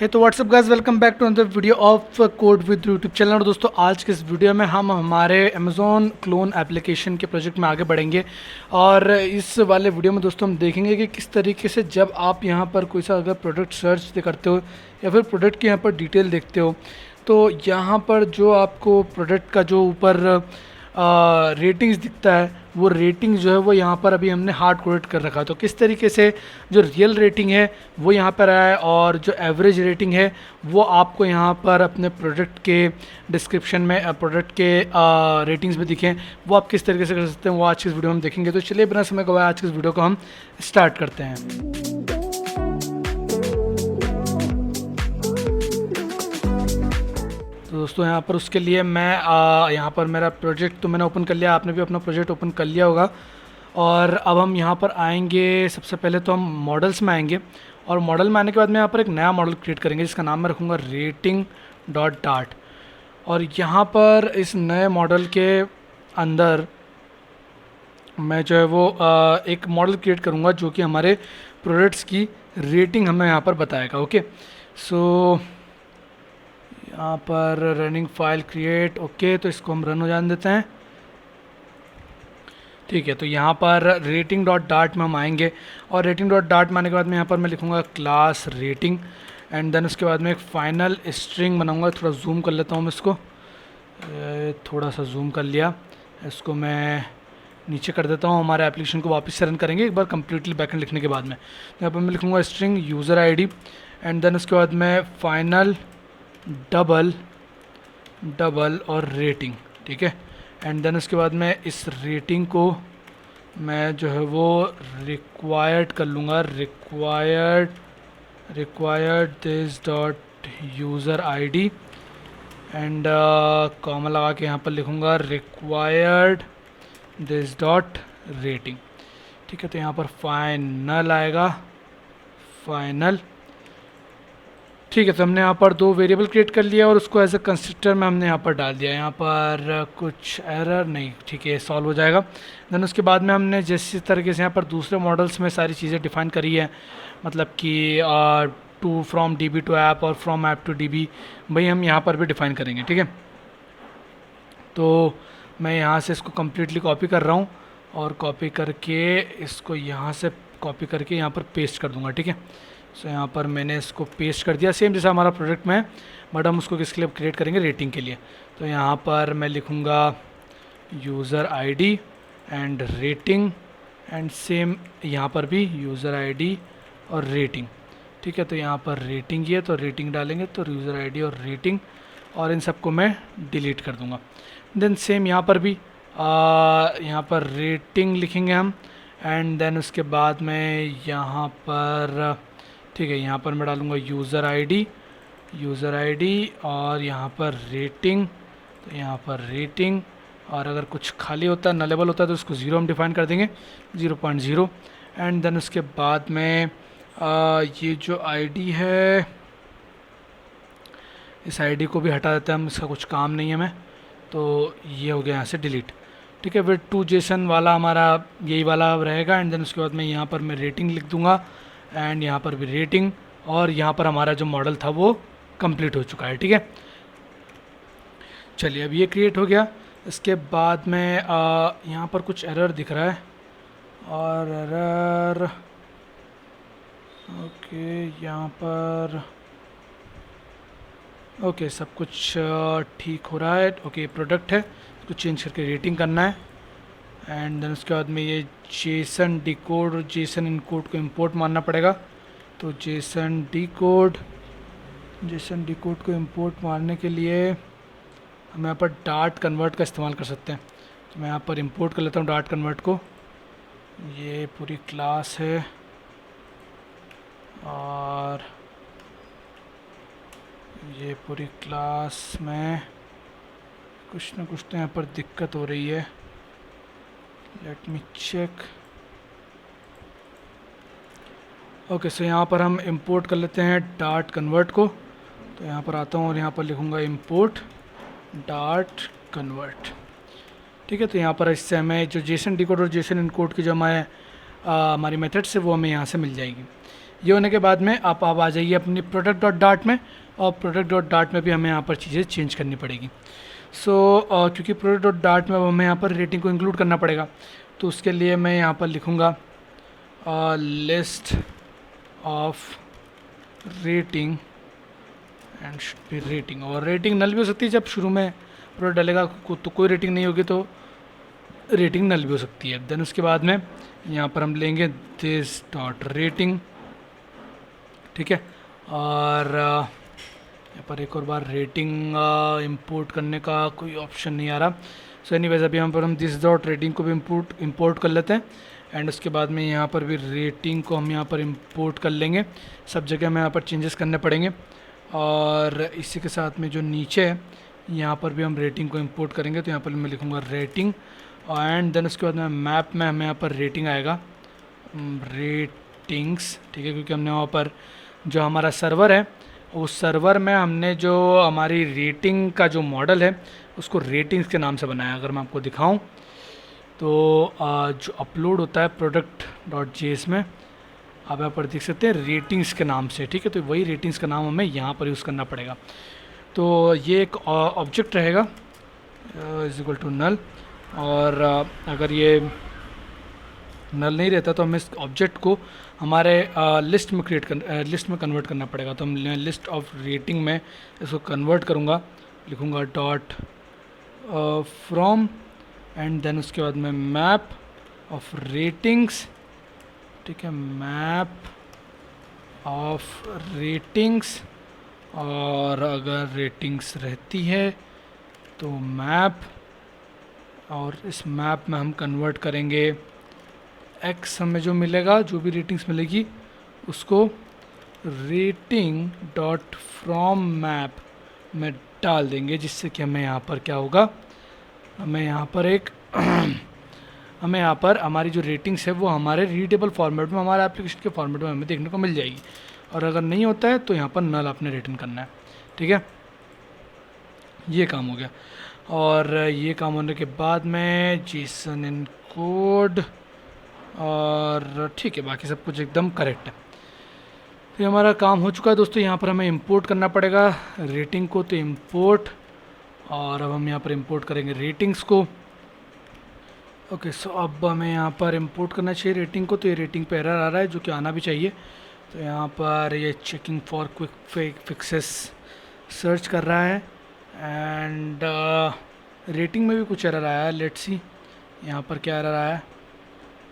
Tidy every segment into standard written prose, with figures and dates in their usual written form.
हे तो what's up guys, welcome back to another video of code with YouTube channel. और दोस्तों, आज के इस वीडियो में हम हमारे अमेज़ॉन क्लोन एप्लीकेशन के प्रोजेक्ट में आगे बढ़ेंगे। और इस वाले वीडियो में दोस्तों हम देखेंगे कि किस तरीके से जब आप यहाँ पर कोई सा अगर प्रोडक्ट सर्च करते हो या फिर प्रोडक्ट की यहाँ पर डिटेल देखते हो, तो यहाँ पर जो आपको प्रोडक्ट का जो ऊपर रेटिंग्स दिखता है, वो रेटिंग जो है वो यहाँ पर अभी हमने हार्ड कोडेड कर रखा है। तो किस तरीके से जो रियल रेटिंग है वो यहाँ पर आया है और जो एवरेज रेटिंग है वो आपको यहाँ पर अपने प्रोडक्ट के डिस्क्रिप्शन में प्रोडक्ट के रेटिंग्स में दिखें, वो आप किस तरीके से कर सकते हैं वो आज की इस वीडियो में हम देखेंगे। तो चलिए बिना समय गवाए आज की इस वीडियो को हम स्टार्ट करते हैं। तो दोस्तों, यहाँ पर उसके लिए मैं यहाँ पर मेरा प्रोजेक्ट तो मैंने ओपन कर लिया, आपने भी अपना प्रोजेक्ट ओपन कर लिया होगा। और अब हम यहाँ पर आएंगे, सबसे पहले तो हम मॉडल्स में आएंगे और मॉडल में आने के बाद में यहाँ पर एक नया मॉडल क्रिएट करेंगे जिसका नाम मैं रखूँगा रेटिंग डॉट डार्ट। और यहाँ पर इस नए मॉडल के अंदर मैं जो है वो एक मॉडल क्रिएट करूँगा जो कि हमारे प्रोडक्ट्स की रेटिंग हमें यहाँ पर बताएगा। ओके, सो यहाँ पर रनिंग फाइल क्रिएट, ओके, तो इसको हम रन हो जाने देते हैं। ठीक है, तो यहाँ पर रेटिंग डॉट डार्ट में हम आएंगे और रेटिंग डॉट डार्ट में आने के बाद में यहाँ पर मैं लिखूँगा क्लास रेटिंग एंड देन उसके बाद में एक फाइनल स्ट्रिंग बनाऊँगा। थोड़ा जूम कर लेता हूँ मैं इसको, थोड़ा सा जूम कर लिया, इसको मैं नीचे कर देता हूँ। हमारे एप्लीकेशन को वापस से रन करेंगे एक बार कम्प्लीटली बैकएंड लिखने के बाद में। यहाँ पर मैं लिखूँगा string user ID and then उसके बाद में फाइनल डबल और रेटिंग। ठीक है, एंड देन उसके बाद में इस रेटिंग को मैं जो है वो रिक्वायर्ड कर लूँगा, required this dot user ID and comma लगा के यहाँ पर लिखूँगा रिक्वायर्ड दिस डॉट रेटिंग। ठीक है, तो यहाँ पर फाइनल आएगा, फाइनल। ठीक है, तो हमने यहाँ पर दो वेरिएबल क्रिएट कर लिया और उसको एज ए कंस्ट्रक्टर में हमने यहाँ पर डाल दिया। यहाँ पर कुछ एरर नहीं, ठीक है, सॉल्व हो जाएगा। देन उसके बाद में हमने जिस तरीके से यहाँ पर दूसरे मॉडल्स में सारी चीज़ें डिफाइन करी है, मतलब कि to from DB to app और फ्रॉम ऐप टू डीबी, वही हम यहाँ पर भी डिफाइन करेंगे। ठीक है, तो मैं यहाँ से इसको कम्प्लीटली कॉपी कर रहा हूँ और कॉपी करके इसको यहाँ से कॉपी करके यहाँ पर पेस्ट कर दूँगा। ठीक है, सो यहाँ पर मैंने इसको पेस्ट कर दिया, सेम जैसा हमारा प्रोडक्ट में है, बट हम उसको किसके लिए क्रिएट करेंगे, रेटिंग के लिए। तो यहाँ पर मैं लिखूँगा user ID and rating and same यहाँ पर भी यूज़र आईडी और रेटिंग। ठीक है, तो यहाँ पर रेटिंग ही है तो रेटिंग डालेंगे, तो यूज़र आईडी और रेटिंग, और इन सबको मैं डिलीट कर दूँगा। देन सेम यहाँ पर भी यहाँ पर रेटिंग लिखेंगे हम एंड देन उसके बाद में यहाँ पर, ठीक है, यहाँ पर मैं डालूँगा यूज़र आईडी और यहाँ पर रेटिंग, तो यहाँ पर रेटिंग, और अगर कुछ खाली होता है, नलेबल होता है, तो उसको 0 हम डिफाइन कर देंगे, 0.0। एंड देन उसके बाद में ये जो आईडी है, इस आईडी को भी हटा देते हैं हम, इसका कुछ काम नहीं है हमें, तो ये हो गया यहाँ से डिलीट। ठीक है, फिर टू जेसन वाला हमारा यही वाला रहेगा एंड देन उसके बाद में यहाँ पर मैं रेटिंग लिख दूँगा एंड यहाँ पर भी रेटिंग, और यहाँ पर हमारा जो मॉडल था वो कंप्लीट हो चुका है। ठीक है, चलिए अब ये क्रिएट हो गया। इसके बाद में यहाँ पर कुछ एरर दिख रहा है और एरर, ओके, यहाँ पर ओके, सब कुछ ठीक हो रहा है। ओके, प्रोडक्ट है, इसको चेंज करके रेटिंग करना है एंड देन उसके बाद में ये जेसन डिकोड और जेसन इनकोड को इंपोर्ट मारना पड़ेगा। तो जेसन डिकोड को इंपोर्ट मारने के लिए हम यहाँ पर डार्ट कन्वर्ट का इस्तेमाल कर सकते हैं। तो मैं यहाँ पर इंपोर्ट कर लेता हूँ डार्ट कन्वर्ट को। ये पूरी क्लास है और ये पूरी क्लास में कुछ ना कुछ तो यहाँ पर दिक्कत हो रही है, लेट मी चेक। ओके, सो यहाँ पर हम इंपोर्ट कर लेते हैं डार्ट कन्वर्ट को। तो यहाँ पर आता हूँ और यहाँ पर लिखूँगा इंपोर्ट डार्ट कन्वर्ट। ठीक है, तो यहाँ पर इससे हमें जो जेसन डिकोड और जेसन इनकोड की जो हमारी मेथड्स है वो हमें यहाँ से मिल जाएगी। ये होने के बाद में आप आ जाइए अपनी प्रोडक्ट डॉट डार्ट में, और प्रोडक्ट डॉट डार्ट में भी हमें यहाँ पर चीज़ें चेंज करनी पड़ेगी। क्योंकि प्रोडक्ट डॉट डार्ट में हमें यहाँ पर रेटिंग को इंक्लूड करना पड़ेगा, तो उसके लिए मैं यहाँ पर लिखूँगा list of rating and should be rating. और रेटिंग नल भी हो सकती है, जब शुरू में प्रोडक्ट डालेगा तो कोई रेटिंग नहीं होगी तो रेटिंग नल भी हो सकती है। देन उसके बाद में यहाँ पर हम लेंगे दिस डॉट रेटिंग, ठीक है। और यहाँ पर एक और बार रेटिंग इंपोर्ट करने का कोई ऑप्शन नहीं आ रहा। सो एनीवेज अभी यहाँ पर हम दिस डॉट रेटिंग को भी इंपोर्ट कर लेते हैं, एंड उसके बाद में यहाँ पर भी रेटिंग को हम यहाँ पर इंपोर्ट कर लेंगे। सब जगह में यहाँ पर चेंजेस करने पड़ेंगे, और इसी के साथ में जो नीचे है यहाँ पर भी हम रेटिंग को इंपोर्ट करेंगे। तो यहाँ पर मैं लिखूँगा रेटिंग, एंड देन उसके बाद में मैप में हमें यहाँ पर रेटिंग आएगा, रेटिंग्स, ठीक है। क्योंकि हमने वहाँ पर जो हमारा सर्वर है उस सर्वर में हमने जो हमारी रेटिंग का जो मॉडल है उसको रेटिंग्स के नाम से बनाया। अगर मैं आपको दिखाऊं तो जो अपलोड होता है प्रोडक्ट डॉट जेएस में, आप यहाँ पर देख सकते हैं रेटिंग्स के नाम से, ठीक है। तो वही रेटिंग्स का नाम हमें यहाँ पर यूज़ करना पड़ेगा। तो ये एक ऑब्जेक्ट रहेगा इज इक्वल टू नल, और अगर ये नल नहीं रहता तो हमें इस ऑब्जेक्ट को हमारे लिस्ट में लिस्ट में कन्वर्ट करना पड़ेगा। तो हम लिस्ट ऑफ रेटिंग में इसको कन्वर्ट करूँगा, लिखूँगा डॉट फ्रॉम, एंड देन उसके बाद में मैप ऑफ रेटिंग्स, ठीक है, मैप ऑफ रेटिंग्स। और अगर रेटिंग्स रहती है तो मैप, और इस मैप में हम कन्वर्ट करेंगे एक्स, हमें जो मिलेगा जो भी रेटिंग्स मिलेगी उसको रेटिंग डॉट फ्रॉम मैप में डाल देंगे, जिससे कि हमें यहाँ पर क्या होगा, हमें यहाँ पर एक हमें यहाँ पर हमारी जो रेटिंग्स है वो हमारे रीडेबल फॉर्मेट में, हमारे एप्लीकेशन के फॉर्मेट में हमें देखने को मिल जाएगी। और अगर नहीं होता है तो यहाँ पर नल आपने रिटर्न करना है, ठीक है। ये काम हो गया, और ये काम होने के बाद में जेसन इनकोड, और ठीक है, बाकी सब कुछ एकदम करेक्ट है। तो हमारा काम हो चुका है दोस्तों। यहाँ पर हमें इंपोर्ट करना पड़ेगा रेटिंग को, तो इंपोर्ट, और अब हम यहाँ पर इंपोर्ट करेंगे रेटिंग्स को। ओके, सो अब हमें यहाँ पर इंपोर्ट करना चाहिए रेटिंग को। तो ये रेटिंग पे एरर आ रहा है जो कि आना भी चाहिए। तो यहाँ पर ये checking for quick fixes search कर रहा है, एंड रेटिंग में भी कुछ एरर आया है। लेट्स सी यहाँ पर क्या एरर आया है।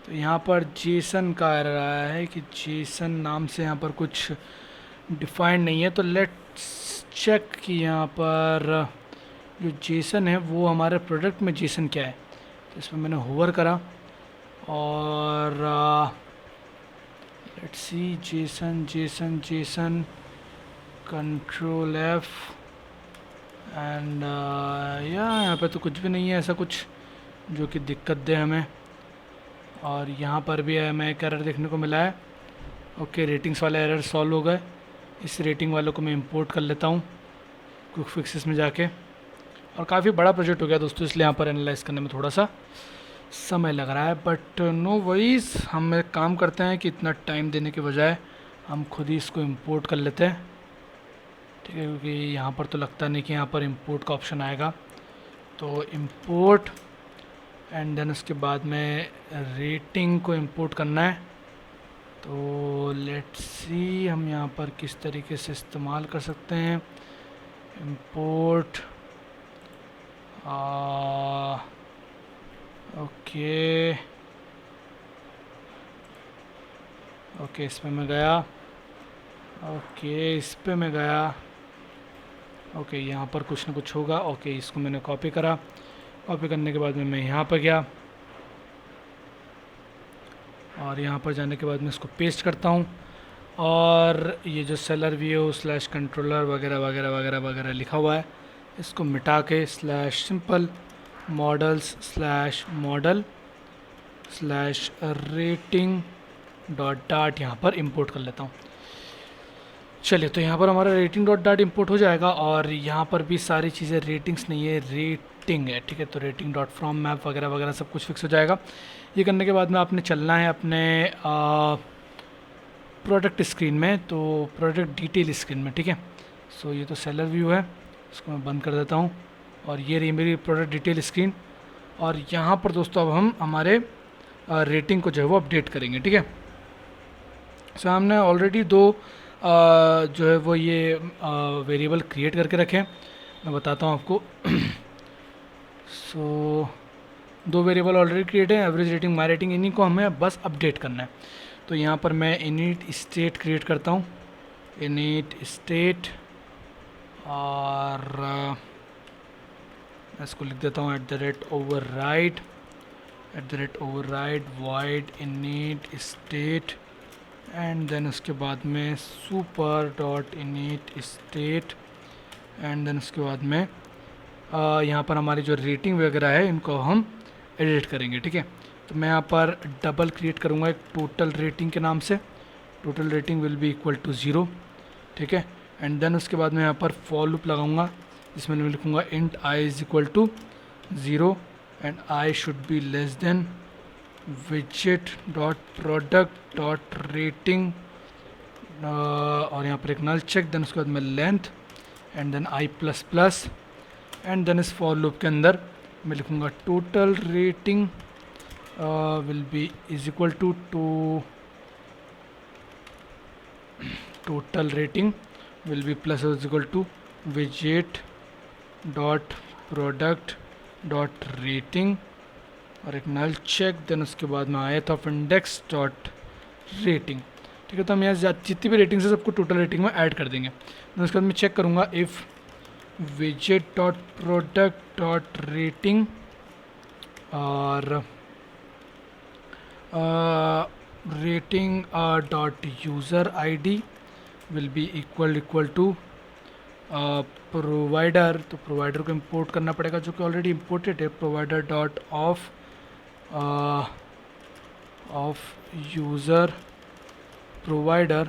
तो यहाँ पर जेसन का एरर आया है कि जेसन नाम से यहाँ पर कुछ डिफाइंड नहीं है। तो लेट्स चेक कि यहाँ पर जो जेसन है वो हमारे प्रोडक्ट में जेसन क्या है। तो इसमें मैंने होवर करा, और let's see Jason Jason Jason control F, and यहाँ पे तो कुछ भी नहीं है ऐसा कुछ जो कि दिक्कत दे हमें। और यहाँ पर भी हमें एक एरर देखने को मिला है। ओके, रेटिंग्स वाले एरर सॉल्व हो गए। इस रेटिंग वालों को मैं इंपोर्ट कर लेता हूँ क्विक फिक्सेस में जाके। और काफ़ी बड़ा प्रोजेक्ट हो गया दोस्तों, इसलिए यहाँ पर एनालाइज करने में थोड़ा सा समय लग रहा है, बट नो वरीज। हम एक काम करते हैं कि इतना टाइम देने के बजाय हम खुद ही इसको इंपोर्ट कर लेते हैं, ठीक है। क्योंकि यहाँ पर तो लगता नहीं कि यहाँ पर इंपोर्ट का ऑप्शन आएगा। तो इंपोर्ट, एंड देन उसके बाद में रेटिंग को इंपोर्ट करना है। तो लेट्स सी हम यहाँ पर किस तरीके से इस्तेमाल कर सकते हैं इंपोर्ट। ओके ओके, इस पर मैं गया। ओके, इस पे मैं गया। ओके, यहाँ पर कुछ ना कुछ होगा। ओके, इसको मैंने कॉपी करा। कॉपी करने के बाद में मैं यहाँ पर गया, और यहाँ पर जाने के बाद मैं इसको पेस्ट करता हूँ। और ये जो सेलर व्यू स्लैश कंट्रोलर वगैरह वगैरह वगैरह वगैरह लिखा हुआ है, इसको मिटा K slash simple models slash model slash rating dot dot यहाँ पर इंपोर्ट कर लेता हूँ। चलिए, तो यहाँ पर हमारा रेटिंग डॉट डाट इंपोर्ट हो जाएगा, और यहाँ पर भी सारी चीज़ें रेटिंग्स नहीं है, रेटिंग है, ठीक है। तो रेटिंग डॉट फ्रॉम मैप वगैरह वगैरह सब कुछ फिक्स हो जाएगा। ये करने के बाद में आपने चलना है अपने प्रोडक्ट स्क्रीन में, तो प्रोडक्ट डिटेल स्क्रीन में, ठीक है। सो ये तो सेलर व्यू है, इसको मैं बंद कर देता हूँ। और ये रही मेरी प्रोडक्ट डिटेल स्क्रीन। और यहाँ पर दोस्तों अब हम हमारे रेटिंग को जो है वो अपडेट करेंगे, ठीक है। सो हमने ऑलरेडी दो जो है वो ये वेरिएबल क्रिएट करके रखे हैं, मैं बताता हूँ आपको। सो दो वेरिएबल ऑलरेडी क्रिएट है, एवरेज रेटिंग, माई रेटिंग, इन्हीं को हमें बस अपडेट करना है। तो यहाँ पर मैं इनिट स्टेट क्रिएट करता हूँ, इनिट स्टेट, और इसको लिख देता हूँ @override void init state, and then उसके बाद में super dot init state, and then उसके बाद में यहाँ पर हमारी जो रेटिंग वगैरह है इनको हम एडिट करेंगे, ठीक है। तो मैं यहाँ पर डबल क्रिएट करूँगा एक टोटल रेटिंग के नाम से, total rating will be equal to 0, ठीक है। एंड देन उसके बाद मैं यहाँ पर फॉर लूप लगाऊंगा, जिसमें मैं लिखूँगा int i is equal to 0 and i should be less than widget dot product dot rating, और यहाँ पर एक नल चेक, देन उसके बाद मैं length, and then i plus plus, and then इस फॉर लूप के अंदर मैं लिखूँगा total rating will be is equal to total rating will be plus or is equal to widget dot product dot rating, और एक नल check, then उसके बाद में ith of index dot rating, ठीक है। तो हम यहाँ जितनी भी रेटिंग्स है सबको टोटल रेटिंग में ऐड कर देंगे। देन उसके बाद मैं चेक करूँगा if widget dot product dot rating और rating dot user ID will be equal to provider, तो प्रोवाइडर को इंपोर्ट करना पड़ेगा जो कि ऑलरेडी इंपोर्टेड है, provider dot of user provider,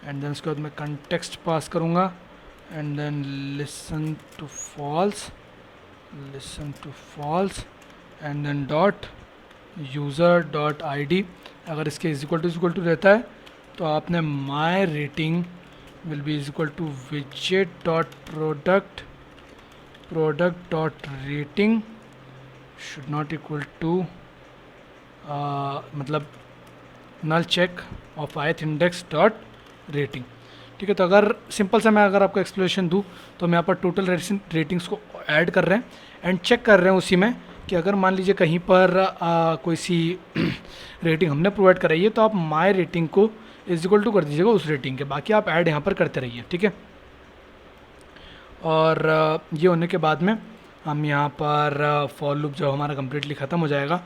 and then उसके बाद मैं कंटेक्स्ट पास करूँगा, and then listen to false, and then dot user dot ID। अगर इसके इज इक्वल टू रहता है तो आपने my rating will be is equal to widget dot product dot rating should not equal to मतलब null check of ith index dot rating, ठीक है। तो अगर सिंपल सा मैं अगर आपको एक्सप्लेनेशन दूँ तो हम यहाँ पर टोटल रेटिंग्स को ऐड कर रहे हैं एंड चेक कर रहे हैं उसी में कि अगर मान लीजिए कहीं पर कोई सी रेटिंग हमने प्रोवाइड कराई है तो आप माई रेटिंग को इज इक्वल टू कर दीजिएगा उस रेटिंग के, बाकी आप ऐड यहाँ पर करते रहिए, ठीक है। और ये होने के बाद में हम यहाँ पर फॉर लूप जो हमारा कम्प्लीटली ख़त्म हो जाएगा।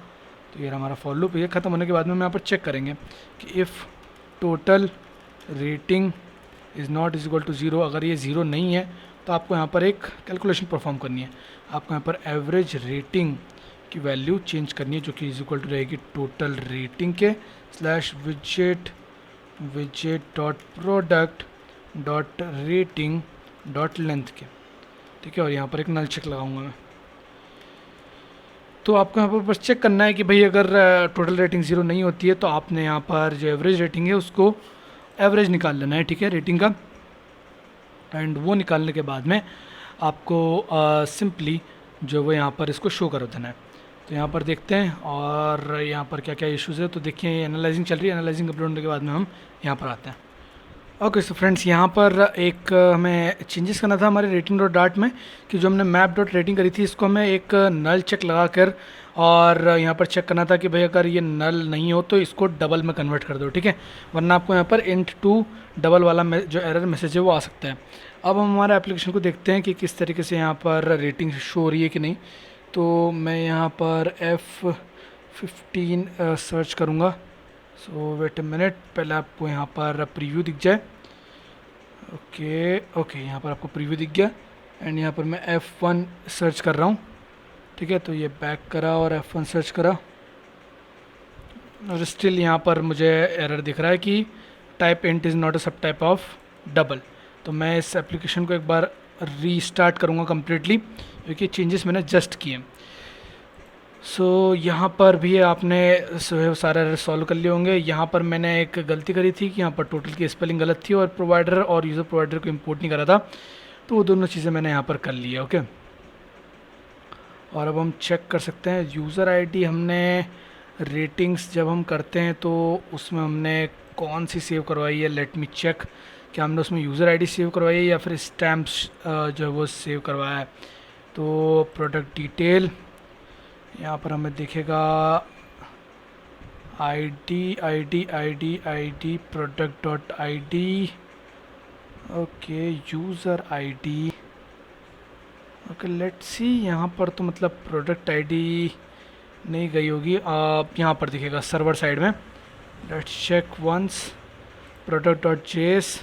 तो ये हमारा फॉर लूप, ये ख़त्म होने के बाद में हम यहाँ पर चेक करेंगे कि if total rating is not is equal to 0, अगर ये 0 नहीं है तो आपको यहाँ पर एक कैलकुलेशन परफॉर्म करनी है। आपको यहाँ पर एवरेज रेटिंग की वैल्यू चेंज करनी है जो कि इज इक्वल टू रहेगी total rating K slash widget dot product dot rating dot length के, ठीक है। और यहाँ पर एक नल चेक लगाऊंगा मैं। तो आपको यहाँ पर बस चेक करना है कि भाई अगर टोटल रेटिंग 0 नहीं होती है तो आपने यहाँ पर जो एवरेज रेटिंग है उसको एवरेज निकाल लेना है, ठीक है, रेटिंग का। एंड वो निकालने के बाद में आपको सिंपली जो वो यहाँ पर इसको शो कर देना है। तो यहाँ पर देखते हैं और यहाँ पर क्या क्या इश्यूज़ है। तो देखिए एनालाइजिंग चल रही है, एनालाइजिंग अपलोड होने के बाद में हम यहाँ पर आते हैं। ओके सो फ्रेंड्स, यहाँ पर एक हमें चेंजेस करना था हमारे रेटिंग डॉट डार्ट में कि जो हमने मैप डॉट रेटिंग करी थी इसको हमें एक नल चेक लगा कर और यहाँ पर चेक करना था कि भाई अगर ये नल नहीं हो तो इसको डबल में कन्वर्ट कर दो, ठीक है, वरना आपको यहाँ पर int टू डबल वाला जो एरर मैसेज है वो आ सकता है। अब हम हमारे एप्लीकेशन को देखते हैं कि किस तरीके से यहाँ पर रेटिंग शो हो रही है कि नहीं। तो मैं यहाँ पर F15 सर्च करूँगा। सो वेट ए मिनट, पहले आपको यहाँ पर प्रीव्यू दिख जाए। ओके यहाँ पर आपको प्रीव्यू दिख गया एंड यहाँ पर मैं F1 सर्च कर रहा हूँ, ठीक है। तो ये बैक करा और F1 सर्च करा और स्टिल यहाँ पर मुझे एरर दिख रहा है कि type int is not a सब टाइप ऑफ डबल। तो मैं इस एप्लीकेशन को एक बार रीस्टार्ट करूँगा कम्प्लीटली क्योंकि चेंजेस मैंने जस्ट किए। यहाँ पर भी आपने सारे एरर सॉल्व कर लिए होंगे। यहाँ पर मैंने एक गलती करी थी कि यहाँ पर टोटल की स्पेलिंग गलत थी और प्रोवाइडर और यूज़र प्रोवाइडर को इंपोर्ट नहीं करा था, तो वो दोनों चीज़ें मैंने यहाँ पर कर ली है। ओके, और अब हम चेक कर सकते हैं यूज़र आईडी। हमने रेटिंग्स जब हम करते हैं तो उसमें हमने कौन सी सेव करवाई है, लेट मी चेक। क्या हमने उसमें यूज़र आईडी सेव करवाई है या फिर स्टैम्प्स जो है वो सेव करवाया है। तो प्रोडक्ट डिटेल, यहाँ पर हमें दिखेगा ID product dot I, okay user ID. Okay let's see, यहाँ पर तो मतलब प्रोडक्ट आईडी नहीं गई होगी। यहाँ पर दिखेगा सर्वर साइड में। Let's check once, product dot JS,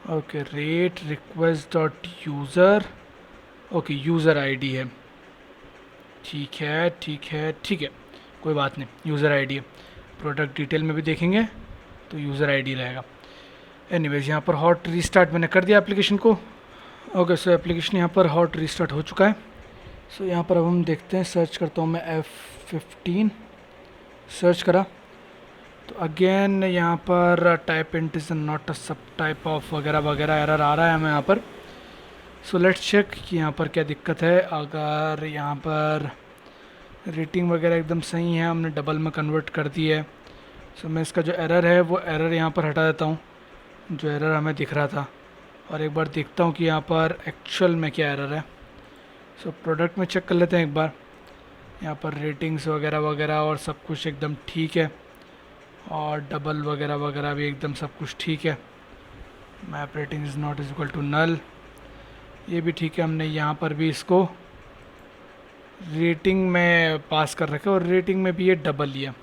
okay rate request dot user, okay user ID है। ठीक है ठीक है ठीक है, कोई बात नहीं, यूज़र आईडी है। प्रोडक्ट डिटेल में भी देखेंगे तो यूज़र आईडी रहेगा। एनीवेज यहाँ पर हॉट रीस्टार्ट मैंने कर दिया एप्लीकेशन को। ओके सो एप्लीकेशन यहाँ पर हॉट रीस्टार्ट हो चुका है। सो यहाँ पर अब हम देखते हैं, सर्च करता हूँ मैं F15, सर्च करा तो अगेन यहाँ पर type int is not a सब टाइप ऑफ वगैरह वगैरह एरर आ रहा है हमें यहाँ पर। सो लेट्स चेक कि यहाँ पर क्या दिक्कत है। अगर यहाँ पर रेटिंग वगैरह एकदम सही है, हमने डबल में कन्वर्ट कर दी है। सो मैं इसका जो एरर है वो एरर यहाँ पर हटा देता हूँ, जो एरर हमें दिख रहा था, और एक बार देखता हूँ कि यहाँ पर एक्चुअल में क्या एरर है। सो प्रोडक्ट में चेक कर लेते हैं एक बार। यहाँ पर रेटिंग्स वगैरह वगैरह और सब कुछ एकदम ठीक है, और डबल वगैरह वगैरह भी एकदम सब कुछ ठीक है। Map rating is not is equal to null, ये भी ठीक है। हमने यहाँ पर भी इसको रेटिंग में पास कर रखा है और रेटिंग में भी ये डबल लिया।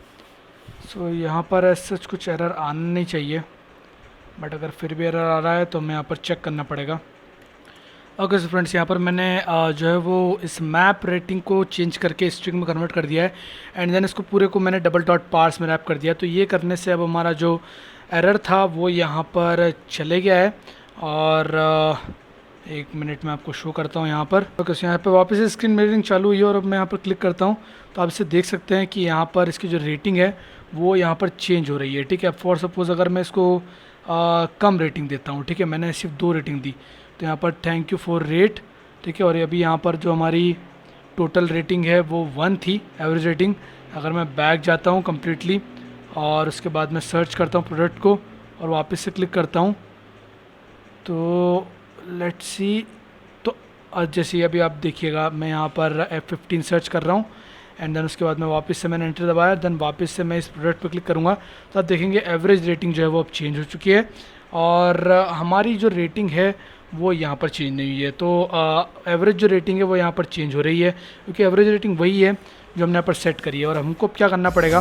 सो यहाँ पर ऐसा कुछ एरर आना नहीं चाहिए, बट अगर फिर भी एरर आ रहा है तो हमें यहाँ पर चेक करना पड़ेगा। ओके सो फ्रेंड्स, यहाँ पर मैंने जो है वो इस मैप रेटिंग को चेंज करके स्ट्रिंग में कन्वर्ट कर दिया है, एंड देन इसको पूरे को मैंने डबल डॉट पार्स में रैप कर दिया। तो ये करने से अब हमारा जो एरर था वो यहाँ पर चले गया है। और एक मिनट में आपको शो करता हूँ यहाँ पर। ओके सो यहाँ पर वापस से स्क्रीन मिररिंग चालू हुई है और अब मैं यहाँ पर क्लिक करता हूँ तो आप इसे देख सकते हैं कि यहाँ पर इसकी जो रेटिंग है वो यहाँ पर चेंज हो रही है। ठीक है, फॉर सपोज़ अगर मैं इसको कम रेटिंग देता हूँ, ठीक है, मैंने सिर्फ 2 रेटिंग दी, तो यहाँ पर थैंक यू फॉर रेट, ठीक है, और अभी यहाँ पर जो हमारी टोटल रेटिंग है वो 1 थी एवरेज रेटिंग। अगर मैं बैक जाता हूँ कम्प्लीटली और उसके बाद मैं सर्च करता हूँ प्रोडक्ट को और वापस से क्लिक करता हूँ तो लेट्स सी, तो जैसे अभी आप देखिएगा मैं यहाँ पर F15 सर्च कर रहा हूँ, एंड देन उसके बाद मैं वापस से मैंने एंटर दबाया, देन वापस से मैं इस प्रोडक्ट पर क्लिक करूँगा तो आप देखेंगे एवरेज रेटिंग जो है वो अब चेंज हो चुकी है, और हमारी जो रेटिंग है वो यहाँ पर चेंज नहीं हुई है। तो एवरेज जो रेटिंग है वो यहाँ पर चेंज हो रही है, क्योंकि एवरेज रेटिंग वही है जो हमने यहाँ पर सेट करी है। और हमको क्या करना पड़ेगा,